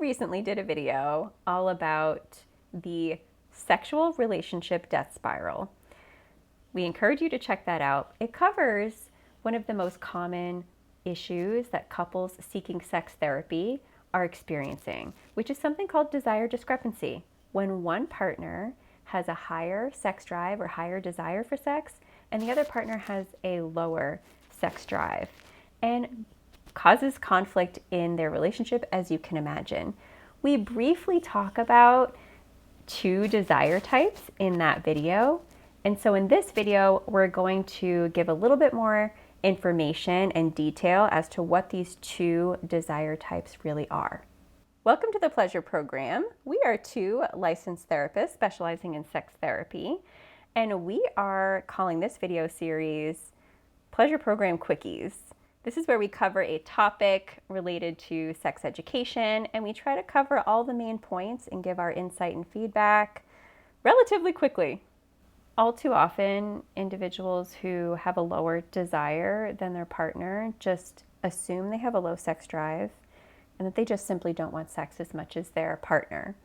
recently did a video all about the sexual relationship death spiral. We encourage you to check that out. It covers one of the most common issues that couples seeking sex therapy are experiencing, which is something called desire discrepancy. When one partner has a higher sex drive or higher desire for sex, and the other partner has a lower sex drive, and causes conflict in their relationship, as you can imagine. We briefly talk about 2 desire types in that video. And so in this video, we're going to give a little bit more information and detail as to what these 2 desire types really are. Welcome to the Pleasure Program. We are 2 licensed therapists specializing in sex therapy, and we are calling this video series Pleasure Program Quickies. This is where we cover a topic related to sex education, and we try to cover all the main points and give our insight and feedback relatively quickly. All too often, individuals who have a lower desire than their partner just assume they have a low sex drive and that they just simply don't want sex as much as their partner,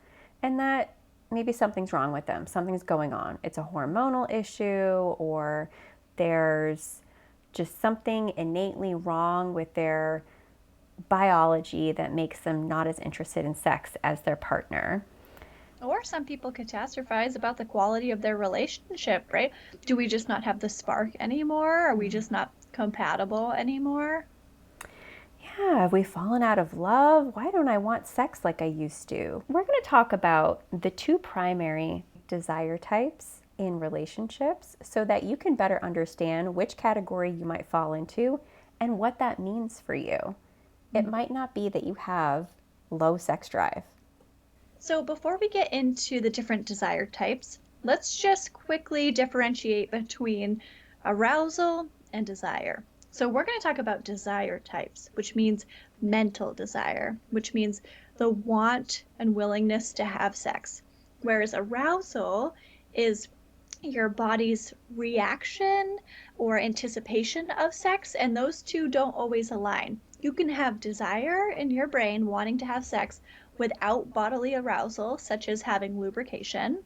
and that maybe something's wrong with them, something's going on. It's a hormonal issue, or there's just something innately wrong with their biology that makes them not as interested in sex as their partner. Or some people catastrophize about the quality of their relationship, right? Do we just not have the spark anymore? Are we just not compatible anymore? Yeah, have we fallen out of love? Why don't I want sex like I used to? We're going to talk about the 2 primary desire types in relationships so that you can better understand which category you might fall into and what that means for you. It might not be that you have low sex drive. So before we get into the different desire types, let's just quickly differentiate between arousal and desire. So we're going to talk about desire types, which means mental desire, which means the want and willingness to have sex. Whereas arousal is your body's reaction or anticipation of sex, and those 2 don't always align. You can have desire in your brain wanting to have sex without bodily arousal, such as having lubrication,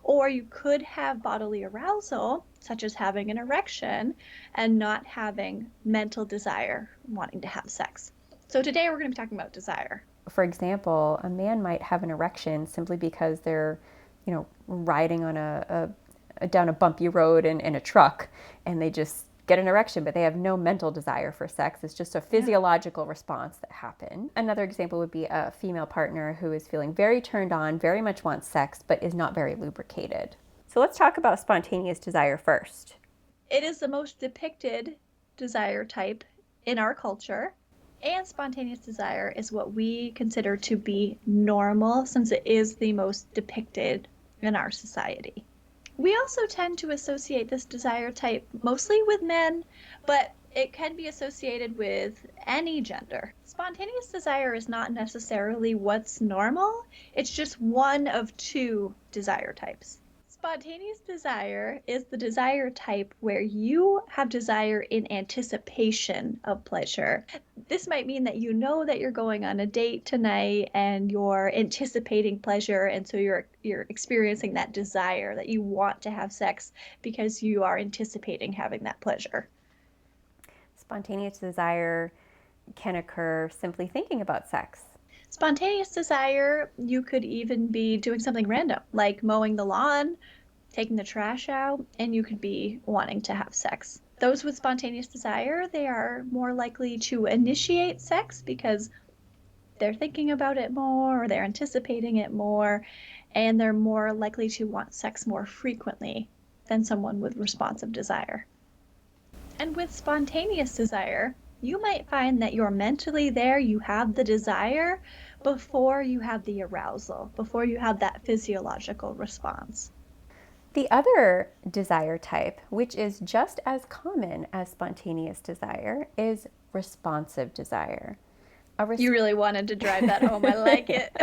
or you could have bodily arousal, such as having an erection, and not having mental desire wanting to have sex. So today we're going to be talking about desire. For example, a man might have an erection simply because they're, riding on down a bumpy road in a truck, and they just get an erection, but they have no mental desire for sex. It's just a physiological response that happened. Another example would be a female partner who is feeling very turned on, very much wants sex, but is not very lubricated. So let's talk about spontaneous desire first. It is the most depicted desire type in our culture, and spontaneous desire is what we consider to be normal since it is the most depicted in our society. We also tend to associate this desire type mostly with men, but it can be associated with any gender. Spontaneous desire is not necessarily what's normal, it's just one of 2 desire types. Spontaneous desire is the desire type where you have desire in anticipation of pleasure. This might mean that you know that you're going on a date tonight and you're anticipating pleasure, and so you're experiencing that desire that you want to have sex because you are anticipating having that pleasure. Spontaneous desire can occur simply thinking about sex. Spontaneous desire, you could even be doing something random, like mowing the lawn, taking the trash out, and you could be wanting to have sex. Those with spontaneous desire, they are more likely to initiate sex because they're thinking about it more, or they're anticipating it more, and they're more likely to want sex more frequently than someone with responsive desire. And with spontaneous desire, you might find that you're mentally there, you have the desire before you have the arousal, before you have that physiological response. The other desire type, which is just as common as spontaneous desire, is responsive desire. You really wanted to drive that home. I like it.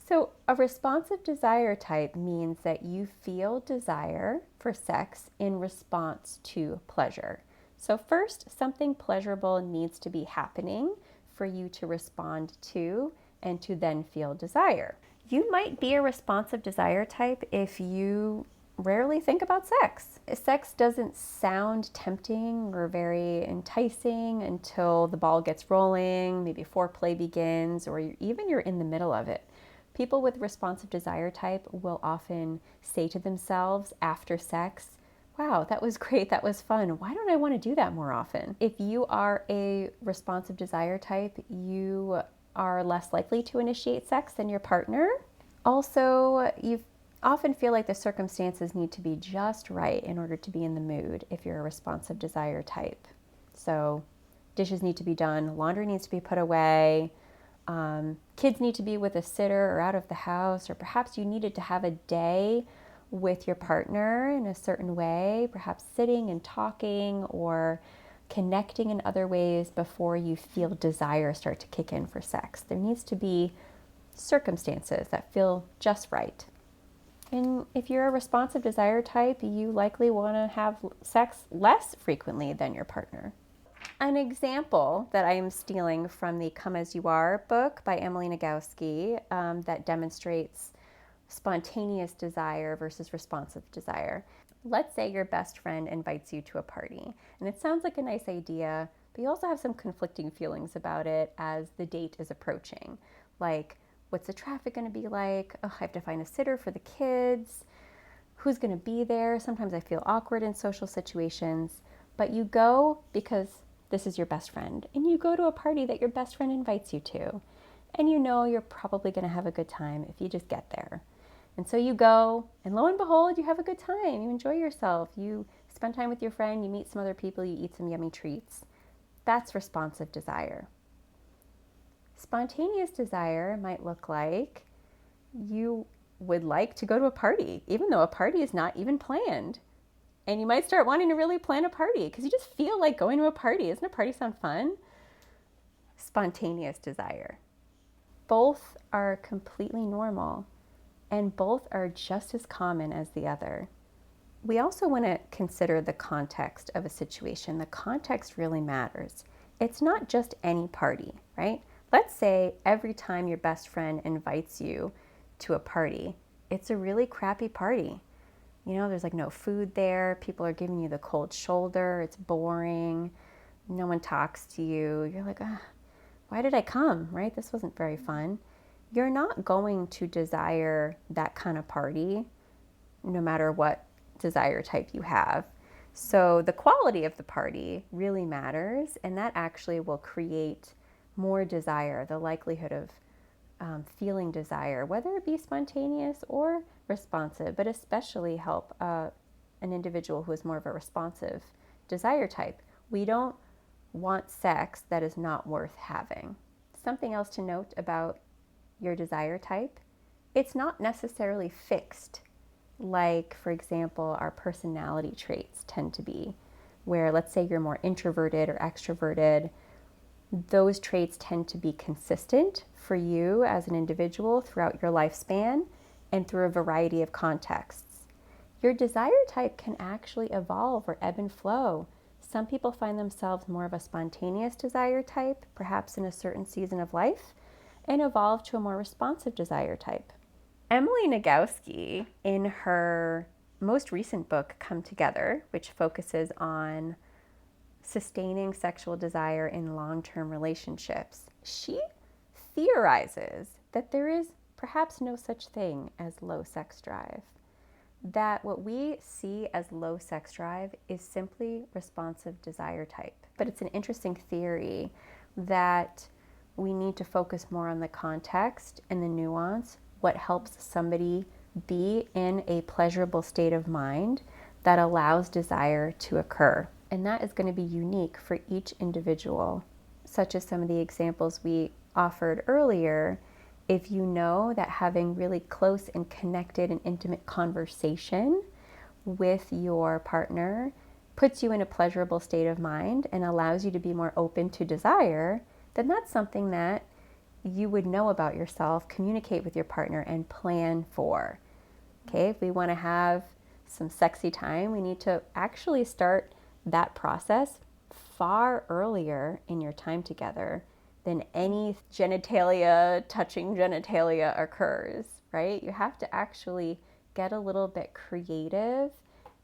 So a responsive desire type means that you feel desire for sex in response to pleasure. So first, something pleasurable needs to be happening for you to respond to and to then feel desire. You might be a responsive desire type if you rarely think about sex. Sex doesn't sound tempting or very enticing until the ball gets rolling, maybe foreplay begins, or even you're in the middle of it. People with responsive desire type will often say to themselves after sex, wow, that was great, that was fun. Why don't I want to do that more often? If you are a responsive desire type, you are less likely to initiate sex than your partner. Also, you often feel like the circumstances need to be just right in order to be in the mood if you're a responsive desire type. So dishes need to be done, laundry needs to be put away, kids need to be with a sitter or out of the house, or perhaps you needed to have a day with your partner in a certain way, perhaps sitting and talking or connecting in other ways before you feel desire start to kick in for sex. There needs to be circumstances that feel just right. And if you're a responsive desire type, you likely want to have sex less frequently than your partner. An example that I am stealing from the Come As You Are book by Emily Nagoski that demonstrates spontaneous desire versus responsive desire. Let's say your best friend invites you to a party, and it sounds like a nice idea, but you also have some conflicting feelings about it as the date is approaching. Like, what's the traffic going to be like? Oh, I have to find a sitter for the kids. Who's going to be there? Sometimes I feel awkward in social situations, but you go because this is your best friend, and you go to a party that your best friend invites you to, and you know you're probably going to have a good time if you just get there. And so you go, and lo and behold, you have a good time. You enjoy yourself. You spend time with your friend. You meet some other people. You eat some yummy treats. That's responsive desire. Spontaneous desire might look like you would like to go to a party, even though a party is not even planned. And you might start wanting to really plan a party because you just feel like going to a party. Doesn't a party sound fun? Spontaneous desire. Both are completely normal, and both are just as common as the other. We also want to consider the context of a situation. The context really matters. It's not just any party, right? Let's say every time your best friend invites you to a party, it's a really crappy party. You know, there's like no food there. People are giving you the cold shoulder. It's boring. No one talks to you. You're like, why did I come, right? This wasn't very fun. You're not going to desire that kind of party, no matter what desire type you have. So the quality of the party really matters, and that actually will create more desire, the likelihood of feeling desire, whether it be spontaneous or responsive, but especially help an individual who is more of a responsive desire type. We don't want sex that is not worth having. Something else to note about your desire type, it's not necessarily fixed, like, for example, our personality traits tend to be, where let's say you're more introverted or extroverted. Those traits tend to be consistent for you as an individual throughout your lifespan and through a variety of contexts. Your desire type can actually evolve or ebb and flow. Some people find themselves more of a spontaneous desire type, perhaps in a certain season of life, and evolve to a more responsive desire type. Emily Nagoski, in her most recent book, Come Together, which focuses on sustaining sexual desire in long-term relationships, she theorizes that there is perhaps no such thing as low sex drive. That what we see as low sex drive is simply responsive desire type. But it's an interesting theory that we need to focus more on the context and the nuance, what helps somebody be in a pleasurable state of mind that allows desire to occur. And that is going to be unique for each individual, such as some of the examples we offered earlier. If you know that having really close and connected and intimate conversation with your partner puts you in a pleasurable state of mind and allows you to be more open to desire, then that's something that you would know about yourself, communicate with your partner, and plan for. Okay, if we want to have some sexy time, we need to actually start that process far earlier in your time together then any genitalia, touching genitalia occurs, right? You have to actually get a little bit creative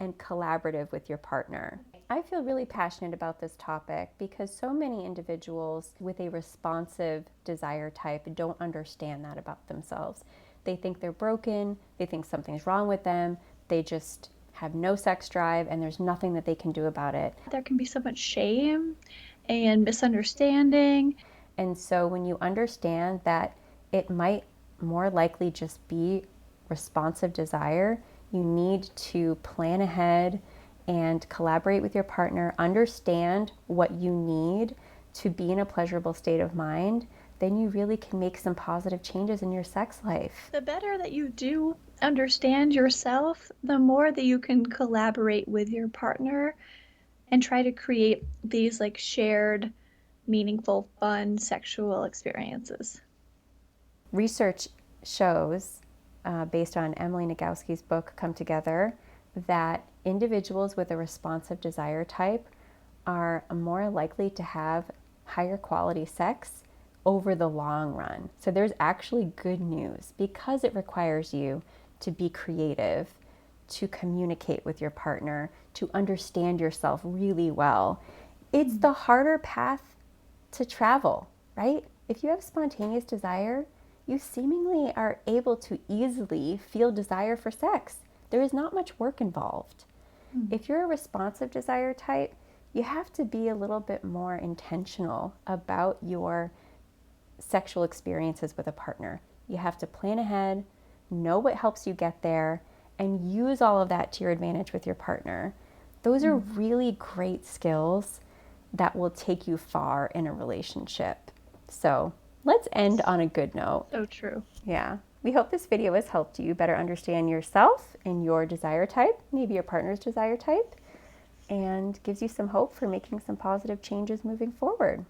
and collaborative with your partner. I feel really passionate about this topic because so many individuals with a responsive desire type don't understand that about themselves. They think they're broken, they think something's wrong with them, they just have no sex drive and there's nothing that they can do about it. There can be so much shame and misunderstanding. And so when you understand that it might more likely just be responsive desire, you need to plan ahead and collaborate with your partner, understand what you need to be in a pleasurable state of mind, then you really can make some positive changes in your sex life. The better that you do understand yourself, the more that you can collaborate with your partner and try to create these like shared, meaningful, fun sexual experiences. Research shows, based on Emily Nagowski's book, Come Together, that individuals with a responsive desire type are more likely to have higher quality sex over the long run. So there's actually good news because it requires you to be creative, to communicate with your partner, to understand yourself really well. It's the harder path to travel, right? If you have spontaneous desire, you seemingly are able to easily feel desire for sex. There is not much work involved. If you're a responsive desire type, you have to be a little bit more intentional about your sexual experiences with a partner. You have to plan ahead, know what helps you get there, and use all of that to your advantage with your partner. Those are really great skills that will take you far in a relationship. So let's end on a good note. So true. Yeah. We hope this video has helped you better understand yourself and your desire type, maybe your partner's desire type, and gives you some hope for making some positive changes moving forward.